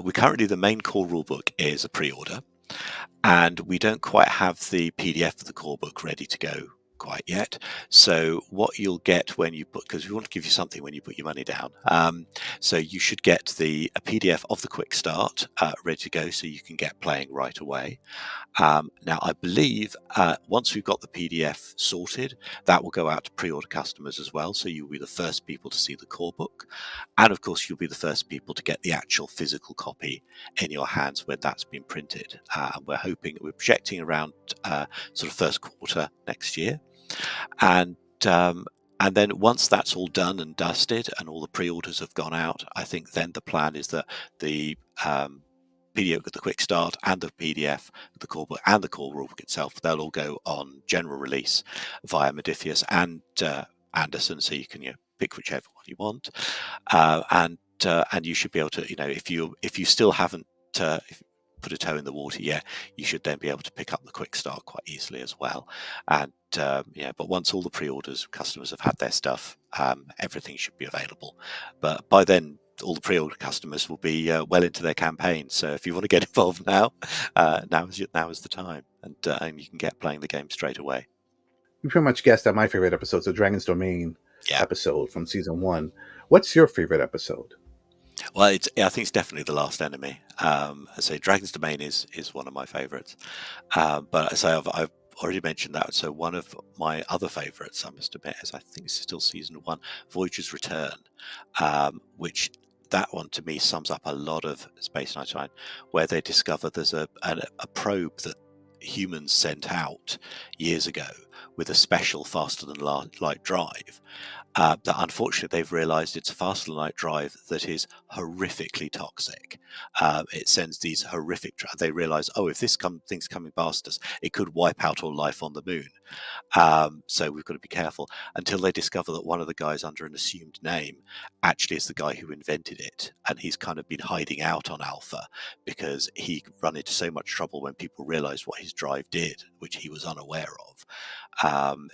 we currently, the main core rulebook is a pre-order, and we don't quite have the PDF of the core book ready to go quite yet. So what you'll get when you put, because we want to give you something when you put your money down, so you should get a PDF of the quick start ready to go, so you can get playing right away. Now, I believe once we've got the PDF sorted, that will go out to pre-order customers as well. So you'll be the first people to see the core book. And of course, you'll be the first people to get the actual physical copy in your hands when that's been printed. We're projecting around sort of first quarter next year. And And then once that's all done and dusted and all the pre-orders have gone out, I think then the plan is that the PDF, the quick start, and the PDF, the core book, and the core rulebook itself, they'll all go on general release via Modiphius and Anderson, so you can pick whichever one you want, and you should be able to, if you still haven't put a toe in the water yet, you should then be able to pick up the quick start quite easily as well. And but once all the pre-orders, customers have had their stuff, everything should be available. But by then, all the pre-order customers will be well into their campaign. So if you want to get involved now, now is the time, and you can get playing the game straight away. You pretty much guessed that my favorite episode is the Dragon's Domain Yeah. episode from season 1. What's your favorite episode? Well, I think it's definitely The Last Enemy. I say Dragon's Domain is one of my favourites, but I say I've already mentioned that. So one of my other favourites, I must admit, is I think it's still season 1, Voyager's Return, which that one to me sums up a lot of Space 99, where they discover there's a probe that humans sent out years ago with a special faster than light drive. That unfortunately they've realized it's a faster than light drive that is horrifically toxic. It sends these horrific. They realize, oh, if this thing's coming past us, it could wipe out all life on the moon. So we've got to be careful, until they discover that one of the guys under an assumed name actually is the guy who invented it, and he's kind of been hiding out on Alpha because he run into so much trouble when people realized what his drive did, which he was unaware of.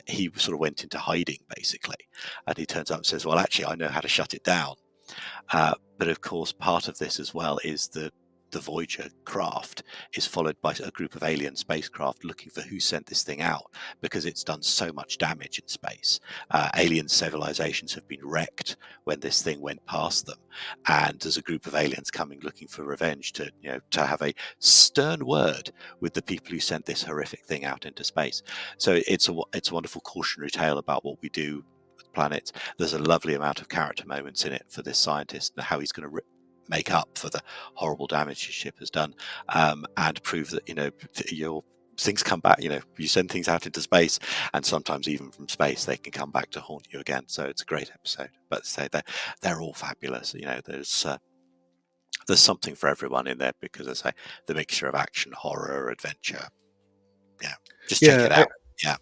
He sort of went into hiding basically, and he turns up and says, well, actually I know how to shut it down. But of course part of this as well is the Voyager craft is followed by a group of alien spacecraft looking for who sent this thing out, because it's done so much damage in space. Alien civilizations have been wrecked when this thing went past them, and there's a group of aliens coming looking for revenge to have a stern word with the people who sent this horrific thing out into space. So it's a wonderful cautionary tale about what we do with planets. There's a lovely amount of character moments in it for this scientist and how he's going to make up for the horrible damage his ship has done, and prove that your things come back. You send things out into space, and sometimes even from space they can come back to haunt you again. So it's a great episode. But say they're all fabulous. There's something for everyone in there, because I say the mixture of action, horror, adventure. Yeah, just check Yeah, it out. Yeah.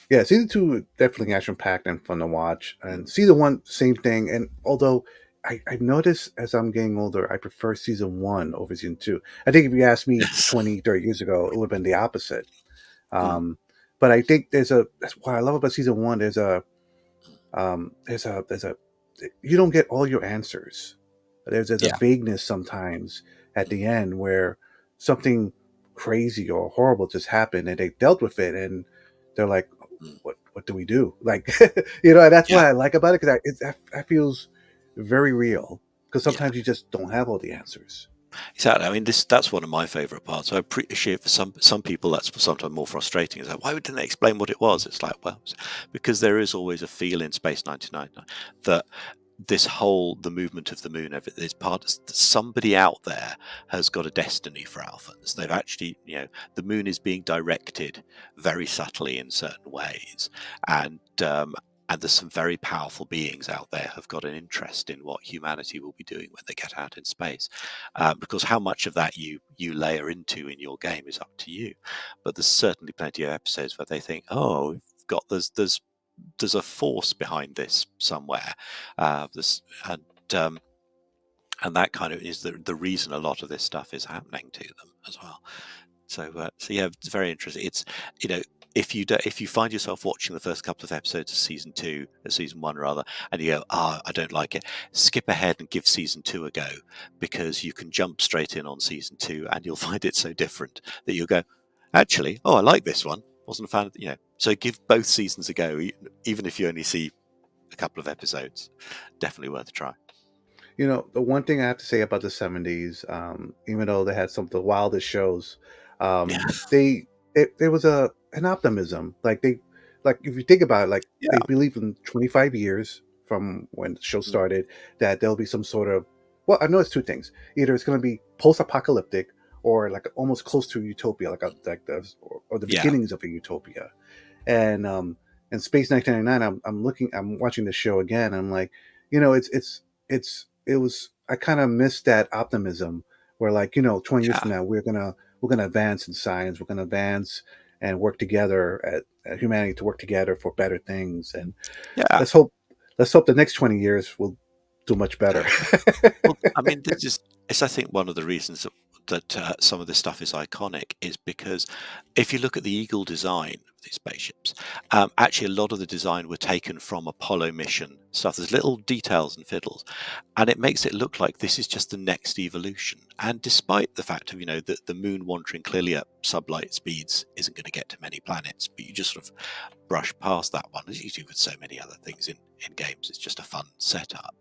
Yeah, season 2 definitely action packed and fun to watch, and season 1 same thing. And although I've noticed as I'm getting older, I prefer season 1 over season 2. I think if you asked me Yes. 20, 30 years ago, it would have been the opposite. Mm. But I think that's what I love about season 1. There's a you don't get all your answers. There's a Yeah. vagueness sometimes at the end where something crazy or horrible just happened and they dealt with it, and they're like, Mm. what do we do? Like, that's Yeah. what I like about it, because that feels very real, because Yeah. sometimes you just don't have all the answers. Exactly. I mean, that's one of my favourite parts. I appreciate for some people that's sometimes more frustrating. It's like, why didn't they explain what it was? It's like, well, because there is always a feel in Space 99 that the movement of the moon, is part. Somebody out there has got a destiny for Alphans. They've actually, the moon is being directed very subtly in certain ways, and there's some very powerful beings out there who've got an interest in what humanity will be doing when they get out in space. Because how much of that you layer into in your game is up to you. But there's certainly plenty of episodes where they think, oh, we've got there's a force behind this somewhere. This and that kind of is the reason a lot of this stuff is happening to them as well. So yeah, it's very interesting. It's if you find yourself watching the first couple of episodes of season 2, season 1 rather, and you go, I don't like it, skip ahead and give season 2 a go, because you can jump straight in on season 2 and you'll find it so different that you'll go, actually, I like this one. Wasn't a fan of, So give both seasons a go, even if you only see a couple of episodes. Definitely worth a try. The one thing I have to say about the 70s, even though they had some of the wildest shows, Yeah, there was an optimism. Like if you think about it, like they yeah, believe in 25 years from when the show mm, started that there'll be some sort of, well, I know it's two things. Either it's going to be post-apocalyptic or like almost close to utopia, like the or the yeah, beginnings of a utopia. And And Space 1999, I'm watching the show again. I'm like, it was, I kind of missed that optimism where, like, 20 years Yeah, from now, we're gonna advance in science, we're gonna advance and work together at humanity to work together for better things. And yeah. let's hope, the next 20 years will do much better. Well, I mean, this is it's I think one of the reasons that some of this stuff is iconic is because if you look at the Eagle design of these spaceships, actually a lot of the design were taken from Apollo mission stuff. There's little details and fiddles, and it makes it look like this is just the next evolution. And despite the fact of the moon wandering clearly at sublight speeds isn't going to get to many planets, but you just sort of brush past that one, as you do with so many other things in games. It's just a fun setup.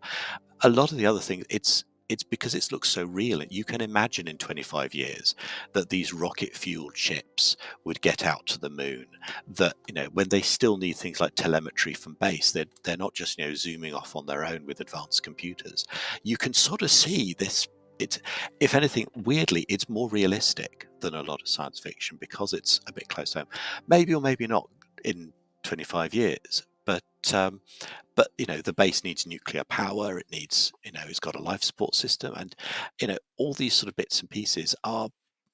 A lot of the other things, it's because it looks so real. And you can imagine in 25 years that these rocket fueled ships would get out to the moon, that when they still need things like telemetry from base, they're not just zooming off on their own with advanced computers. You can sort of see this. It's, if anything, weirdly, it's more realistic than a lot of science fiction because it's a bit close to home. Maybe or maybe not in 25 years, but the base needs nuclear power. It needs, it's got a life support system, and all these sort of bits and pieces are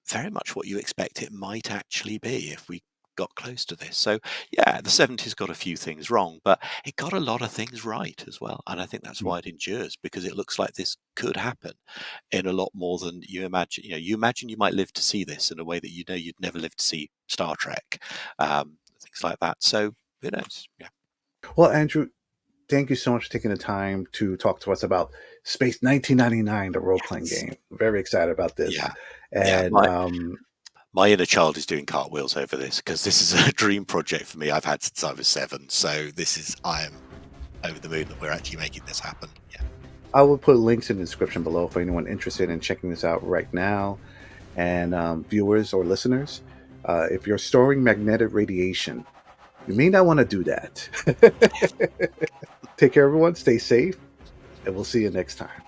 very much what you expect it might actually be if we got close to this. So yeah, the 70s got a few things wrong, but it got a lot of things right as well, and I think that's why it endures, because it looks like this could happen in a lot more than you imagine. You imagine you might live to see this in a way that you'd never live to see Star Trek, things like that. So yeah. Well, Andrew, thank you so much for taking the time to talk to us about Space 1999, the role playing Yes. game. Very excited about this. Yeah, yeah. And My inner child is doing cartwheels over this because this is a dream project for me. I've had since I was 7, so I am over the moon that we're actually making this happen. Yeah, I will put links in the description below for anyone interested in checking this out right now. And viewers or listeners, if you're storing magnetic radiation, you may not want to do that. Take care, everyone. Stay safe, and we'll see you next time.